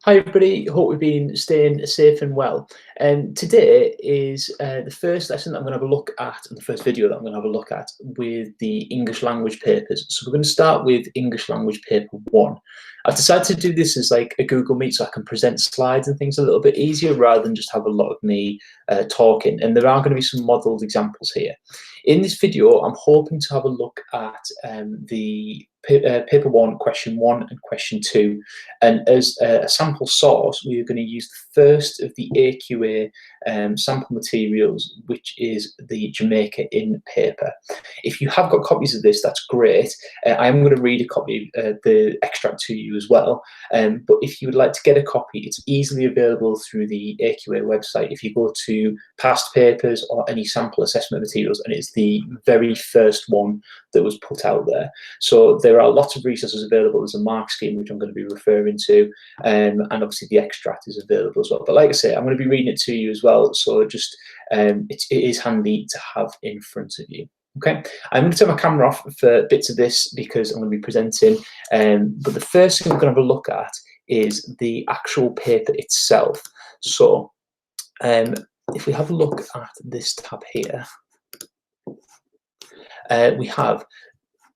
Hi everybody, hope we've been staying safe and well. Today is the first lesson that I'm going to have a look at, and the first video that I'm going to have a look at with the English language papers. So we're going to start with English language paper 1. I've decided to do this as like a Google Meet so I can present slides and things a little bit easier rather than just have a lot of me talking. And there are going to be some modelled examples here. In this video, I'm hoping to have a look at the paper 1, question 1 and question 2. And as a sample source, we are going to use the first of the AQA sample materials, which is the Jamaica in paper. If you have got copies of this, that's great. I am going to read a copy of the extract to you as well. But if you would like to get a copy, it's easily available through the AQA website. If you go to past papers or any sample assessment materials, and it's the very first one that was put out there. So there are lots of resources available. There's a mark scheme, which I'm going to be referring to, and obviously the extract is available as well. But like I say, I'm going to be reading it to you as well. So just it is handy to have in front of you. Okay, I'm going to turn my camera off for bits of this because I'm going to be presenting. But the first thing we're going to have a look at is the actual paper itself. So if we have a look at this tab here,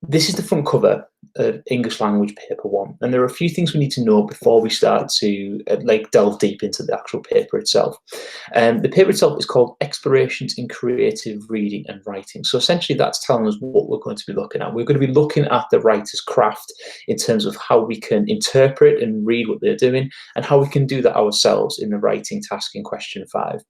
this is the front cover of English language paper 1, and there are a few things we need to know before we start to delve deep into the actual paper itself. The paper itself is called Explorations in Creative Reading and Writing. So essentially that's telling us what we're going to be looking at. We're going to be looking at the writer's craft in terms of how we can interpret and read what they're doing and how we can do that ourselves in the writing task in question 5.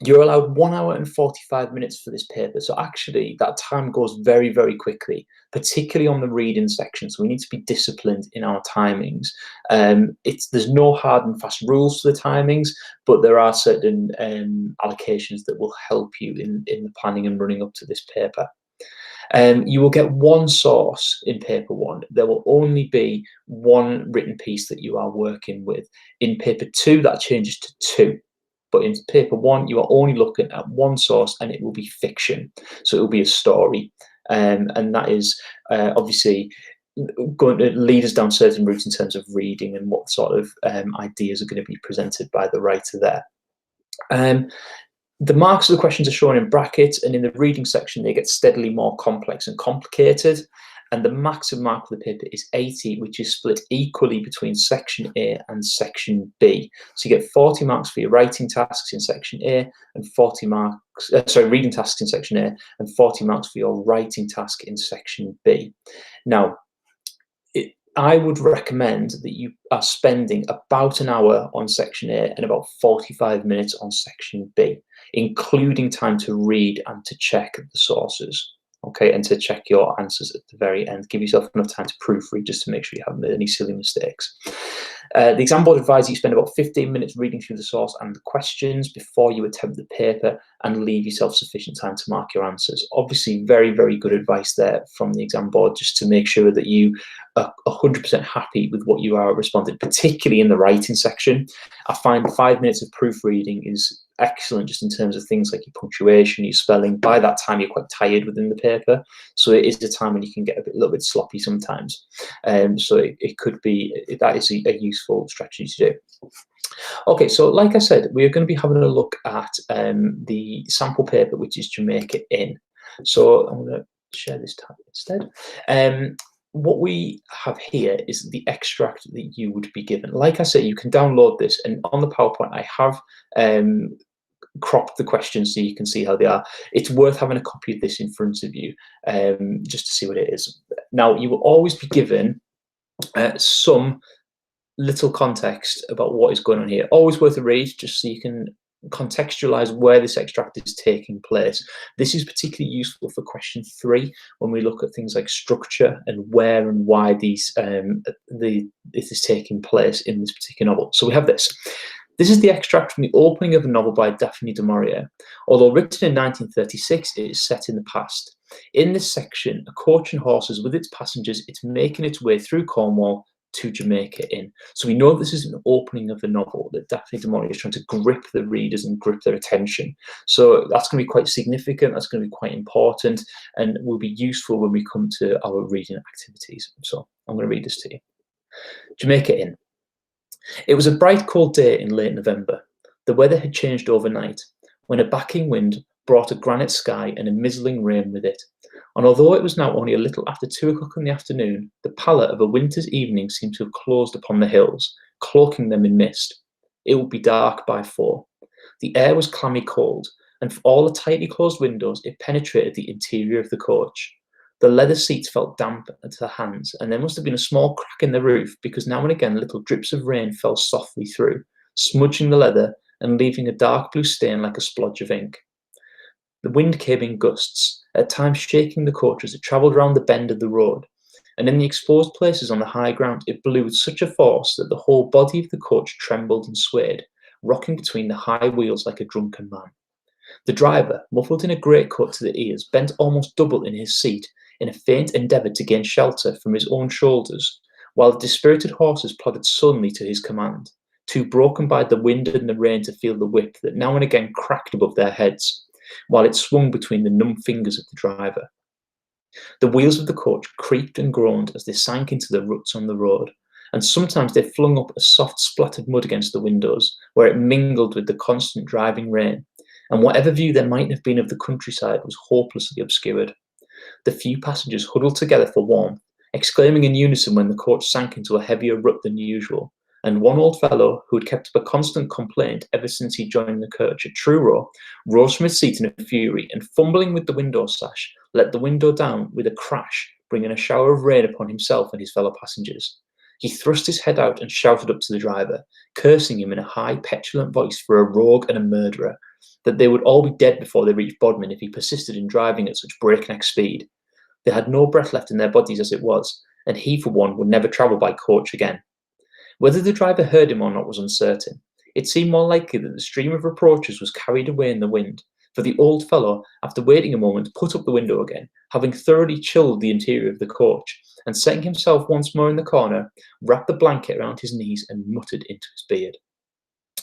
You're allowed 1 hour and 45 minutes for this paper. So actually that time goes very, very quickly, particularly on the reading section. So we need to be disciplined in our timings. There's no hard and fast rules to the timings, but there are certain allocations that will help you in the planning and running up to this paper. You will get one source in paper 1. There will only be one written piece that you are working with. In paper 2, that changes to 2. But in paper 1, you are only looking at one source, and it will be fiction. So it will be a story. And that is obviously going to lead us down certain routes in terms of reading and what sort of ideas are going to be presented by the writer there. The marks of the questions are shown in brackets, and in the reading section, they get steadily more complex and complicated. And the maximum mark of the paper is 80, which is split equally between section A and section B. So you get 40 marks for your writing tasks in section A and 40 marks, reading tasks in section A and 40 marks for your writing task in section B. Now, I would recommend that you are spending about an hour on section A and about 45 minutes on section B, including time to read and to check the sources. Okay, and to check your answers at the very end. Give yourself enough time to proofread just to make sure you haven't made any silly mistakes. The exam board advises you spend about 15 minutes reading through the source and the questions before you attempt the paper, and leave yourself sufficient time to mark your answers. Obviously, very, very good advice there from the exam board, just to make sure that you are 100% happy with what you are responding, particularly in the writing section. I find 5 minutes of proofreading is excellent just in terms of things like your punctuation, your spelling. By that time, you're quite tired within the paper. So it is a time when you can get a little bit sloppy sometimes. So it could be, that is a useful strategy to do. Okay, so like I said, we're going to be having a look at the sample paper, which is Jamaica in. So I'm going to share this tab instead. What we have here is the extract that you would be given. Like I say, you can download this, and on the PowerPoint, I have cropped the questions so you can see how they are. It's worth having a copy of this in front of you just to see what it is. Now, you will always be given some little context about what is going on here. Always worth a read, just so you can contextualize where this extract is taking place. This is particularly useful for question 3 when we look at things like structure and where and why this is taking place in this particular novel. So we have this. This is the extract from the opening of a novel by Daphne du Maurier. Although written in 1936, it is set in the past. In this section, a coach and horses with its passengers, it's making its way through Cornwall to Jamaica in. So we know this is an opening of a novel, that Daphne du Maurier is trying to grip the readers and grip their attention. So that's going to be quite significant, that's going to be quite important, and will be useful when we come to our reading activities. So I'm going to read this to you. Jamaica in. It was a bright, cold day in late November. The weather had changed overnight, when a backing wind brought a granite sky and a mizzling rain with it. And although it was now only a little after 2 o'clock in the afternoon, the pallor of a winter's evening seemed to have closed upon the hills, cloaking them in mist. It would be dark by 4. The air was clammy cold, and for all the tightly closed windows, it penetrated the interior of the coach. The leather seats felt damp to the hands, and there must have been a small crack in the roof because now and again little drips of rain fell softly through, smudging the leather and leaving a dark blue stain like a splodge of ink. The wind came in gusts, at times shaking the coach as it travelled round the bend of the road, and in the exposed places on the high ground it blew with such a force that the whole body of the coach trembled and swayed, rocking between the high wheels like a drunken man. The driver, muffled in a greatcoat to the ears, bent almost double in his seat in a faint endeavour to gain shelter from his own shoulders, while the dispirited horses plodded sullenly to his command, too broken by the wind and the rain to feel the whip that now and again cracked above their heads, while it swung between the numb fingers of the driver. The wheels of the coach creaked and groaned as they sank into the ruts on the road, and sometimes they flung up a soft splat of mud against the windows, where it mingled with the constant driving rain, and whatever view there might have been of the countryside was hopelessly obscured. The few passengers huddled together for warmth, exclaiming in unison when the coach sank into a heavier rut than usual, and one old fellow, who had kept up a constant complaint ever since he joined the coach at Truro, rose from his seat in a fury, and fumbling with the window sash, let the window down with a crash, bringing a shower of rain upon himself and his fellow passengers. He thrust his head out and shouted up to the driver, cursing him in a high, petulant voice for a rogue and a murderer, that they would all be dead before they reached Bodmin if he persisted in driving at such breakneck speed. They had no breath left in their bodies as it was, and he, for one, would never travel by coach again. Whether the driver heard him or not was uncertain. It seemed more likely that the stream of reproaches was carried away in the wind, for the old fellow, after waiting a moment, put up the window again, having thoroughly chilled the interior of the coach, and setting himself once more in the corner, wrapped the blanket around his knees and muttered into his beard.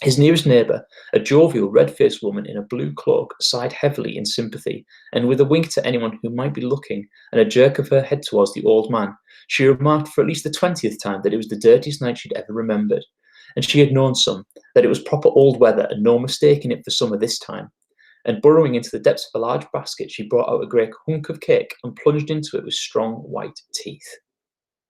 His nearest neighbour, a jovial, red-faced woman in a blue cloak, sighed heavily in sympathy, and with a wink to anyone who might be looking, and a jerk of her head towards the old man, she remarked for at least the 20th time that it was the dirtiest night she'd ever remembered, and she had known some, that it was proper old weather and no mistaking it for summer this time. And burrowing into the depths of a large basket, she brought out a great hunk of cake and plunged into it with strong white teeth.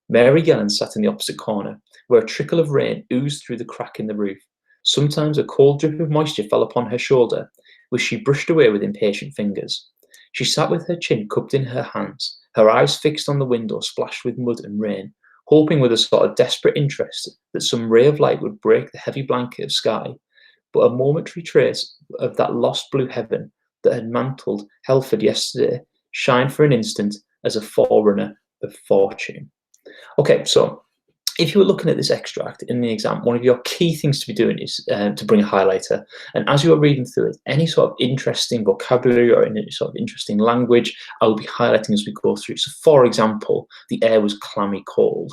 Mary Yellen sat in the opposite corner, where a trickle of rain oozed through the crack in the roof. Sometimes a cold drip of moisture fell upon her shoulder, which she brushed away with impatient fingers. She sat with her chin cupped in her hands, her eyes fixed on the window splashed with mud and rain, hoping with a sort of desperate interest that some ray of light would break the heavy blanket of sky, but a momentary trace of that lost blue heaven that had mantled Helford yesterday shined for an instant as a forerunner of fortune. Okay, so if you were looking at this extract in the exam, one of your key things to be doing is to bring a highlighter. And as you are reading through it, any sort of interesting vocabulary or any sort of interesting language, I will be highlighting as we go through. So, for example, the air was clammy cold.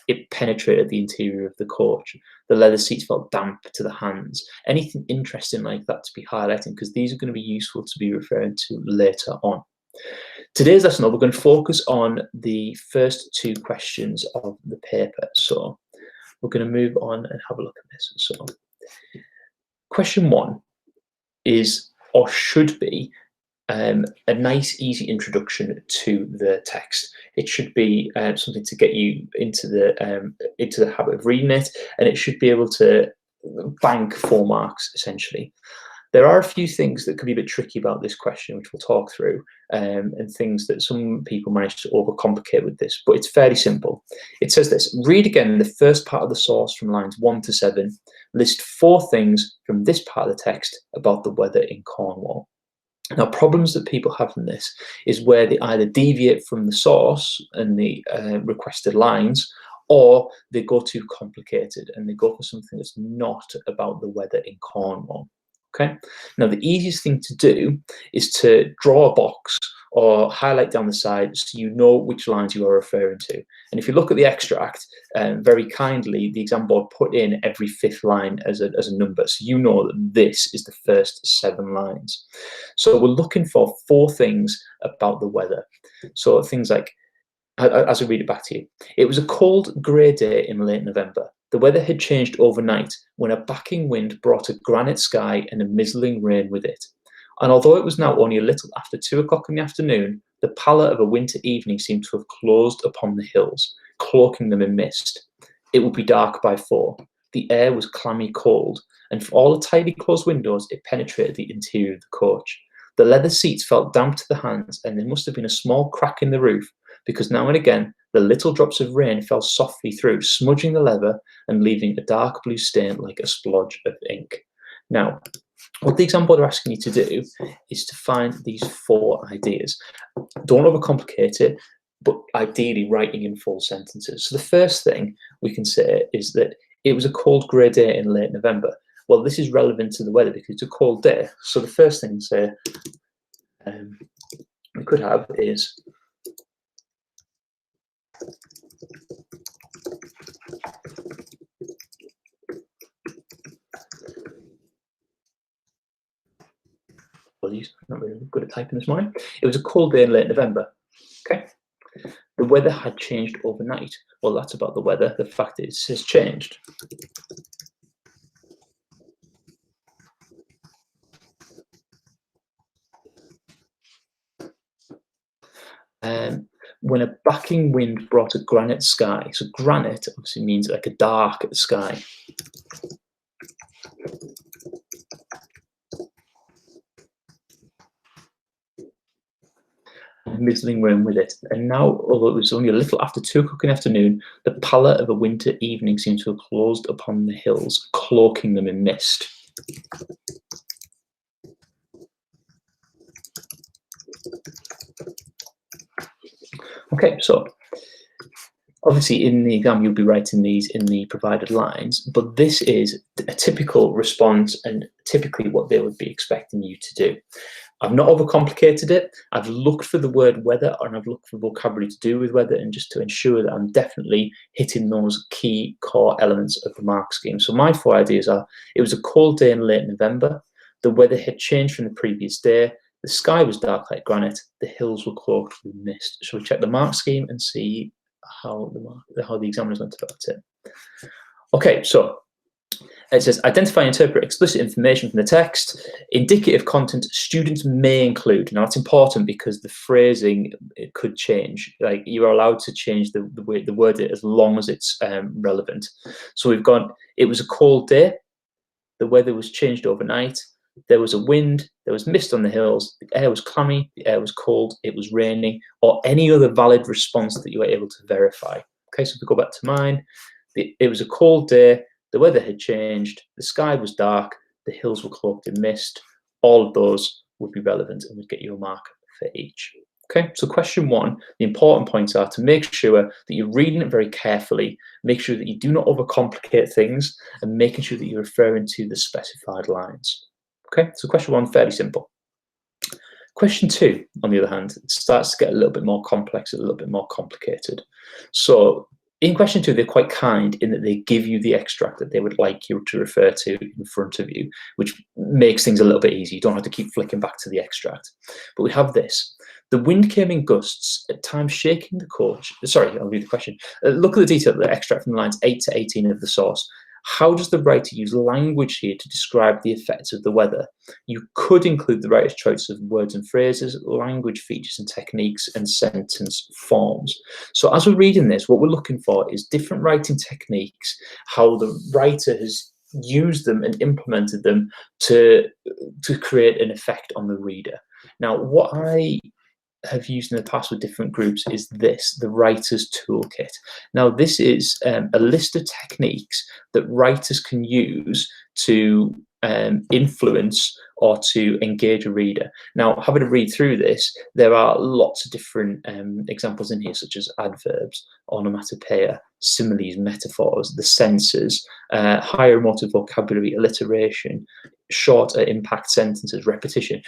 It penetrated the interior of the coach. The leather seats felt damp to the hands. Anything interesting like that to be highlighting, because these are going to be useful to be referring to later on. Today's lesson, we're going to focus on the first 2 questions of the paper. So we're going to move on and have a look at this. So question 1 is, or should be, a nice, easy introduction to the text. It should be something to get you into the habit of reading it, and it should be able to bank 4 marks, essentially. There are a few things that could be a bit tricky about this question, which we'll talk through, and things that some people manage to overcomplicate with this, but it's fairly simple. It says this: read again the first part of the source from lines 1 to 7. List 4 things from this part of the text about the weather in Cornwall. Now, problems that people have in this is where they either deviate from the source and the requested lines, or they go too complicated and they go for something that's not about the weather in Cornwall. Okay. Now, the easiest thing to do is to draw a box or highlight down the side so you know which lines you are referring to. And if you look at the extract, very kindly, the exam board put in every 5th line as a number, so you know that this is the first 7 lines. So we're looking for 4 things about the weather. So things like, as I read it back to you, it was a cold, grey day in late November. The weather had changed overnight when a backing wind brought a granite sky and a mizzling rain with it. And although it was now only a little after 2 o'clock in the afternoon, the pallor of a winter evening seemed to have closed upon the hills, cloaking them in mist. It would be dark by 4. The air was clammy cold, and for all the tightly closed windows, it penetrated the interior of the coach. The leather seats felt damp to the hands, and there must have been a small crack in the roof, because now and again the little drops of rain fell softly through, smudging the leather and leaving a dark blue stain like a splodge of ink. Now, what the exam board are asking you to do is to find these 4 ideas. Don't overcomplicate it, but ideally writing in full sentences. So the first thing we can say is that it was a cold grey day in late November. Well, this is relevant to the weather because it's a cold day. So the first thing to say we could have is apologies, I'm not really good at typing this morning. It was a cold day in late November. Okay. The weather had changed overnight. Well, that's about the weather. The fact is, it has changed. When a backing wind brought a granite sky. So granite obviously means like a dark sky. Mizzling rain with it. And now, although it was only a little after 2 o'clock in the afternoon, the pallor of a winter evening seemed to have closed upon the hills, cloaking them in mist. Okay, so obviously in the exam you'll be writing these in the provided lines, but this is a typical response and typically what they would be expecting you to do. I've not overcomplicated it. I've looked for the word weather and I've looked for vocabulary to do with weather, and just to ensure that I'm definitely hitting those key core elements of the mark scheme. So my 4 ideas are: it was a cold day in late November. The weather had changed from the previous day. The sky was dark like granite. The hills were cloaked with mist. Shall we check the mark scheme and see how the examiner's going to develop it? Okay, so it says, identify and interpret explicit information from the text. Indicative content students may include. Now, that's important because the phrasing, it could change. Like, you are allowed to change the word as long as it's relevant. So we've got, it was a cold day. The weather was changed overnight. There was a wind. There was mist on the hills. The air was clammy. The air was cold. It was raining. Or any other valid response that you were able to verify. Okay, so if we go back to mine, it was a cold day. The weather had changed, the sky was dark, the hills were cloaked in mist. All of those would be relevant and would get you a mark for each. Okay, so question 1, the important points are to make sure that you're reading it very carefully, make sure that you do not overcomplicate things, and making sure that you're referring to the specified lines. Okay, so question 1, fairly simple. Question 2, on the other hand, starts to get a little bit more complex, a little bit more complicated. So in question 2, they're quite kind in that they give you the extract that they would like you to refer to in front of you, which makes things a little bit easy. You don't have to keep flicking back to the extract. But we have this. The wind came in gusts, at times shaking the coach. Sorry, I'll read the question. Look at the detail of the extract from lines 8 to 18 of the source. How does the writer use language here to describe the effects of the weather? You could include the writer's choice of words and phrases, language features and techniques, and sentence forms. So as we're reading this, what we're looking for is different writing techniques, how the writer has used them and implemented them to create an effect on the reader. Now, what I have used in the past with different groups is this, the writer's toolkit. Now, this is a list of techniques that writers can use to influence or to engage a reader. Now, having to read through this, there are lots of different examples in here, such as adverbs, onomatopoeia, similes, metaphors, the senses, higher emotive vocabulary, alliteration, shorter impact sentences, repetition.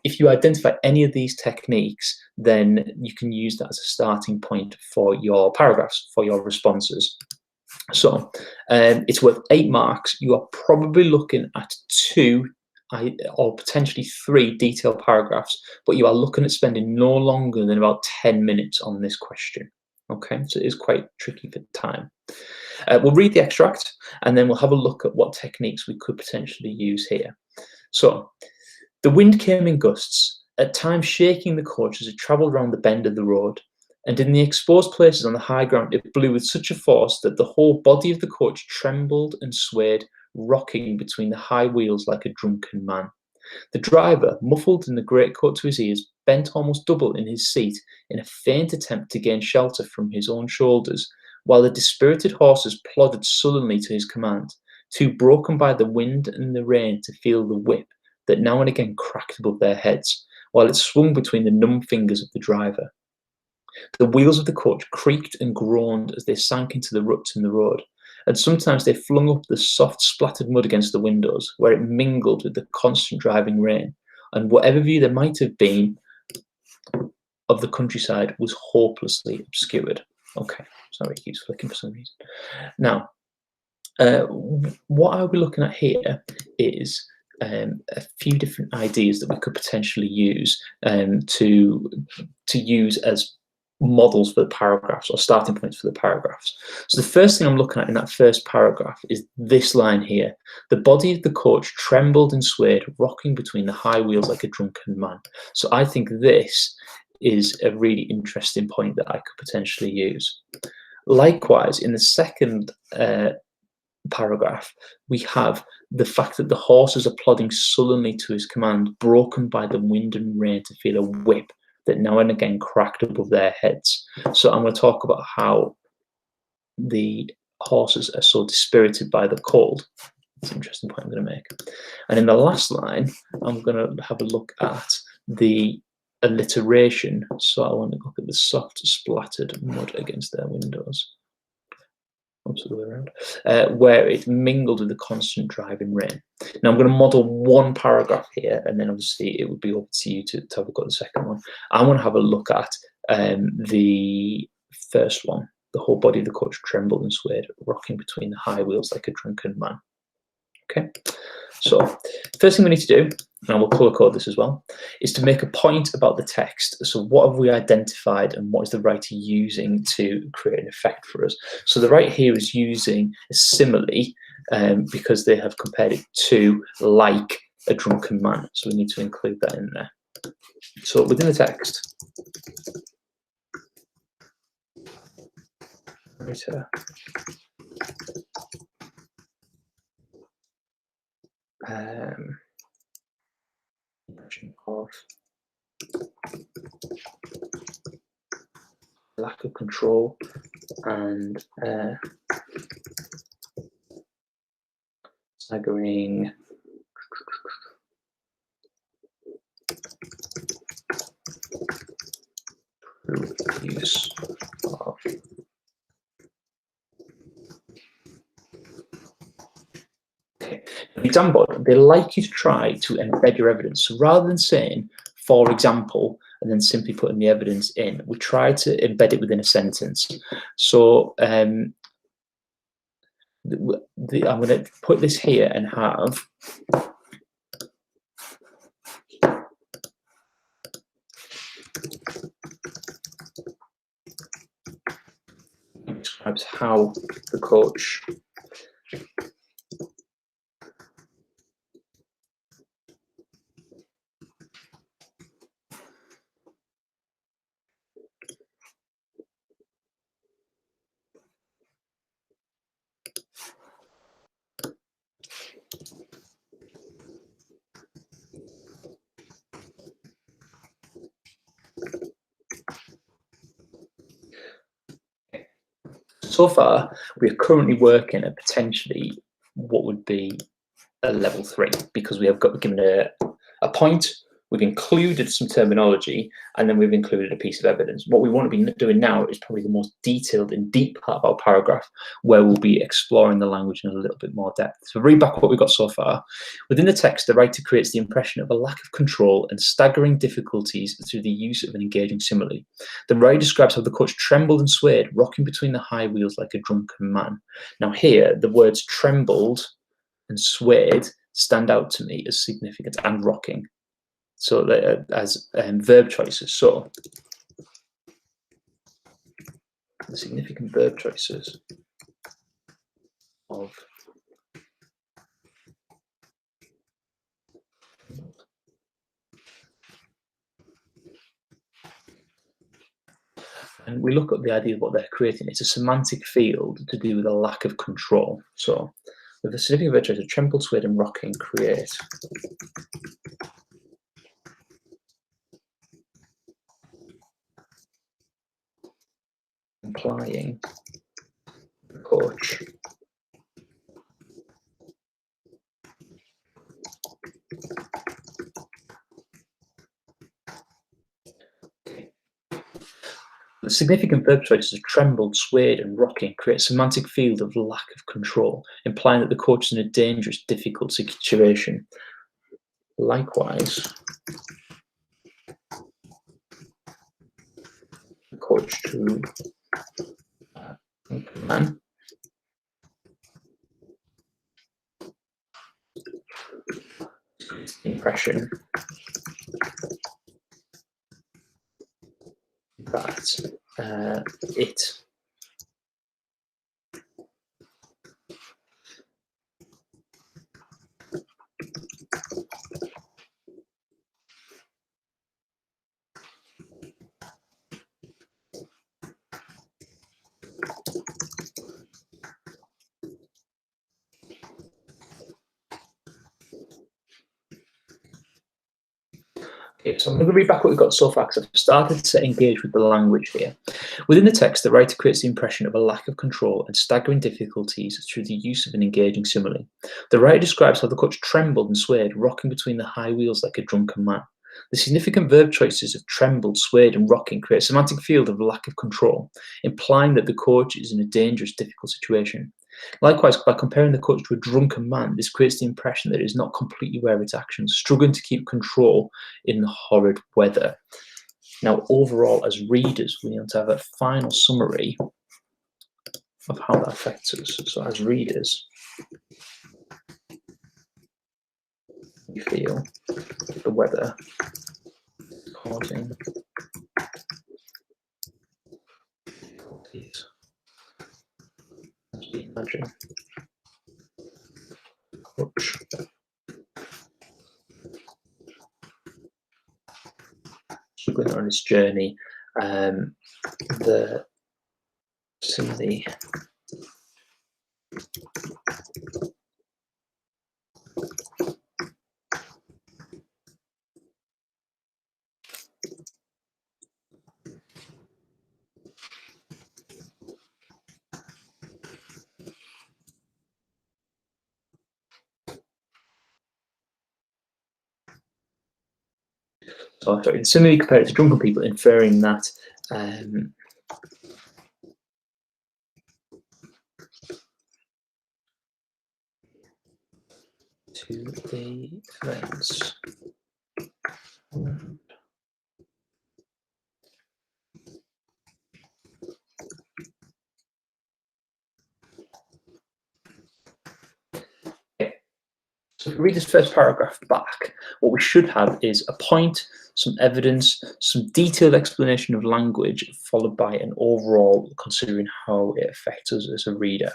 If you identify any of these techniques, then you can use that as a starting point for your paragraphs, for your responses. So it's worth 8 marks. You are probably looking at 2 or potentially 3 detailed paragraphs, but you are looking at spending no longer than about 10 minutes on this question. Okay, so it is quite tricky for time. We'll read the extract, and then we'll have a look at what techniques we could potentially use here. So, the wind came in gusts, at times shaking the coach as it travelled round the bend of the road, and in the exposed places on the high ground it blew with such a force that the whole body of the coach trembled and swayed, rocking between the high wheels like a drunken man. The driver, muffled in the greatcoat to his ears, bent almost double in his seat in a faint attempt to gain shelter from his own shoulders, while the dispirited horses plodded sullenly to his command, too broken by the wind and the rain to feel the whip that now and again cracked above their heads, while it swung between the numb fingers of the driver. The wheels of the coach creaked and groaned as they sank into the ruts in the road, and sometimes they flung up the soft splattered mud against the windows, where it mingled with the constant driving rain, and whatever view there might have been of the countryside was hopelessly obscured. Okay, sorry, it keeps flicking for some reason. Now, what I'll be looking at here is a few different ideas that we could potentially use to use as models for the paragraphs or starting points for the paragraphs. So the first thing I'm looking at in that first paragraph is this line here. The body of the coach trembled and swayed, rocking between the high wheels like a drunken man. So I think this is a really interesting point that I could potentially use. Likewise, in the second paragraph, we have the fact that the horses are plodding sullenly to his command, broken by the wind and rain to feel a whip that now and again cracked above their heads. So I'm going to talk about how the horses are so dispirited by the cold. That's an interesting point I'm going to make. And in the last line, I'm going to have a look at the alliteration. So I want to look at the soft splattered mud against their windows. Oops, the way around, where it mingled with the constant driving rain. Now I'm going to model one paragraph here, and then obviously it would be up to you to have a go at the second one. I want to have a look at the first one. The whole body of the coach trembled and swayed, rocking between the high wheels like a drunken man. Okay, so first thing we need to do, and I will colour code this as well, is to make a point about the text. So what have we identified and what is the writer using to create an effect for us? So the writer here is using a simile because they have compared it to like a drunken man. So we need to include that in there. So within the text, writer of lack of control and staggering use of an example, they like you to try to embed your evidence. So rather than saying, for example, and then simply putting the evidence in, we try to embed it within a sentence. So I'm going to put this here and have describes how the coach so far, we are currently working at potentially what would be a level 3 because we have given a point, we've included some terminology, and then we've included a piece of evidence. What we want to be doing now is probably the most detailed and deep part of our paragraph, where we'll be exploring the language in a little bit more depth. So read back what we've got so far. Within the text, the writer creates the impression of a lack of control and staggering difficulties through the use of an engaging simile. The writer describes how the coach trembled and swayed, rocking between the high wheels like a drunken man. Now here, the words trembled and swayed stand out to me as significant, and rocking. So as verb choices. So the significant verb choices of and we look at the idea of what they're creating. It's a semantic field to do with a lack of control. So with a significant virtue of tremble, sway, and rock and create. Implying the coach the significant verb choices of trembled, swayed, and rocking create a semantic field of lack of control, implying that the coach is in a dangerous, difficult situation. Likewise, the coach to man impression that it Okay, so I'm going to read back what we've got so far because I've started to engage with the language here. Within the text, the writer creates the impression of a lack of control and staggering difficulties through the use of an engaging simile. The writer describes how the coach trembled and swayed, rocking between the high wheels like a drunken man. The significant verb choices of trembled, swayed, and rocking create a semantic field of lack of control, implying that the coach is in a dangerous, difficult situation. Likewise, by comparing the coach to a drunken man, this creates the impression that it is not completely aware of its actions, struggling to keep control in the horrid weather. Now, overall, as readers, we need to have a final summary of how that affects us. So, as readers, we feel the weather causing difficulties. As we imagine, coach struggling on its journey, the simile so sorry, similarly compared to drunken people, inferring that to the events. So if we read this first paragraph back, what we should have is a point, some evidence, some detailed explanation of language, followed by an overall considering how it affects us as a reader.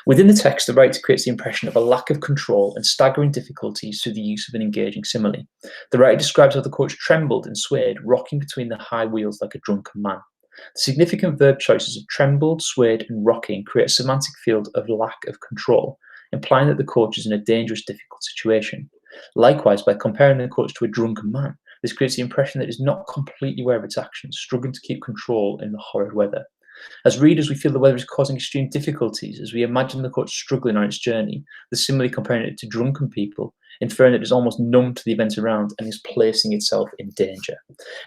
Within the text, the writer creates the impression of a lack of control and staggering difficulties through the use of an engaging simile. The writer describes how the coach trembled and swayed, rocking between the high wheels like a drunken man. The significant verb choices of trembled, swayed, and rocking create a semantic field of lack of control, implying that the coach is in a dangerous, difficult situation. Likewise, by comparing the coach to a drunken man, this creates the impression that it is not completely aware of its actions, struggling to keep control in the horrid weather. As readers, we feel the weather is causing extreme difficulties as we imagine the coach struggling on its journey, the simile comparing it to drunken people, inferring that it is almost numb to the events around and is placing itself in danger.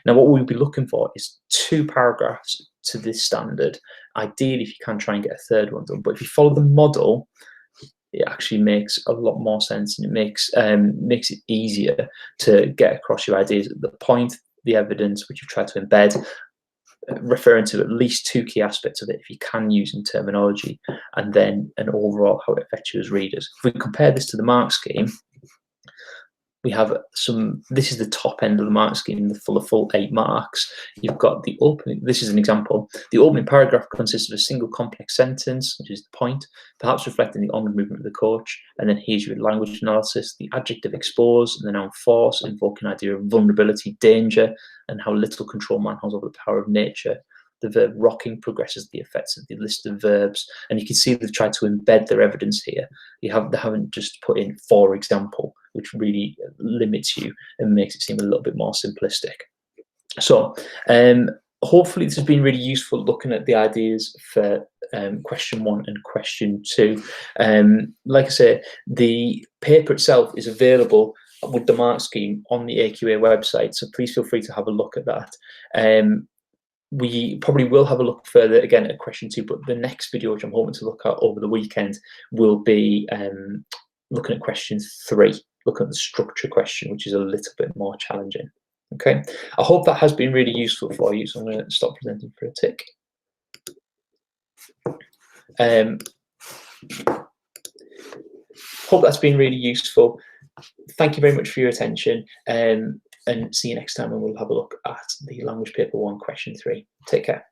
Now, what we'll be looking for is 2 paragraphs to this standard. Ideally, if you can try and get a third one done, but if you follow the model, it actually makes a lot more sense, and it makes it easier to get across your ideas. The point, the evidence, which you've tried to embed, referring to at least 2 key aspects of it if you can use in terminology, and then an overall how it affects you as readers. If we compare this to the mark scheme, we have some, this is the top end of the mark scheme, the full 8 marks. You've got the opening, this is an example. The opening paragraph consists of a single complex sentence, which is the point, perhaps reflecting the onward movement of the coach. And then here's your language analysis, the adjective expose, and the noun force, invoking an idea of vulnerability, danger, and how little control man has over the power of nature. The verb rocking progresses the effects of the list of verbs, and you can see they've tried to embed their evidence here. They haven't just put in for example, which really limits you and makes it seem a little bit more simplistic. So hopefully this has been really useful looking at the ideas for question 1 and question 2. Like I say, the paper itself is available with the mark scheme on the AQA website, so please feel free to have a look at that. We probably will have a look further again at question 2, but the next video, which I'm hoping to look at over the weekend, will be looking at question 3, looking at the structure question, which is a little bit more challenging. Okay, I hope that has been really useful for you, so I'm going to stop presenting for a tick. Hope that's been really useful. Thank you very much for your attention, and see you next time when we'll have a look at the language paper 1 question 3. Take care.